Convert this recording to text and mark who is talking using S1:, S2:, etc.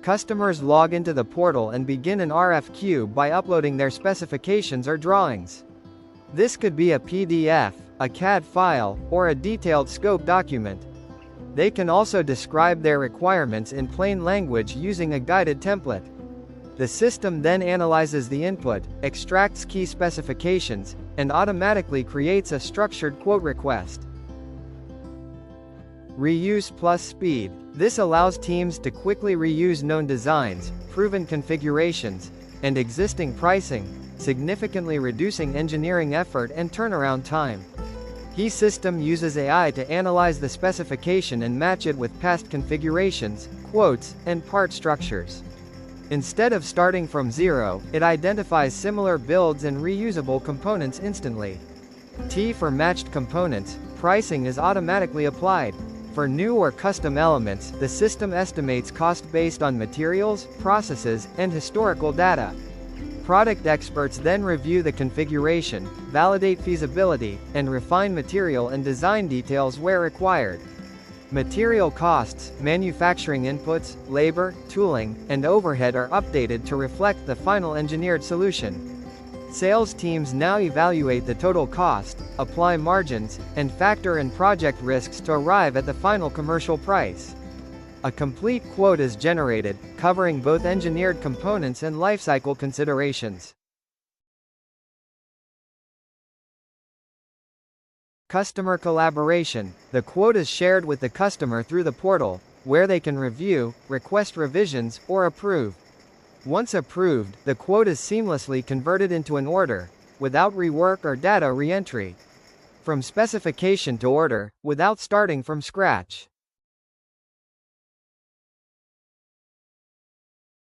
S1: Customers log into the portal and begin an RFQ by uploading their specifications or drawings. This could be a PDF, a CAD file, or a detailed scope document. They can also describe their requirements in plain language using a guided template. The system then analyzes the input, extracts key specifications, and automatically creates a structured quote request. Reuse plus speed. This allows teams to quickly reuse known designs, proven configurations, and existing pricing, significantly reducing engineering effort and turnaround time. The system uses AI to analyze the specification and match it with past configurations, quotes, and part structures. Instead of starting from zero, it identifies similar builds and reusable components instantly. For matched components, pricing is automatically applied. For new or custom elements, the system estimates cost based on materials, processes, and historical data. Product experts then review the configuration, validate feasibility, and refine material and design details where required. Material costs, manufacturing inputs, labor, tooling, and overhead are updated to reflect the final engineered solution. Sales teams now evaluate the total cost, apply margins, and factor in project risks to arrive at the final commercial price. A complete quote is generated, covering both engineered components and lifecycle considerations. Customer collaboration. The quote is shared with the customer through the portal, where they can review, request revisions, or approve. Once approved, the quote is seamlessly converted into an order, without rework or data re-entry. From specification to order, without starting from scratch.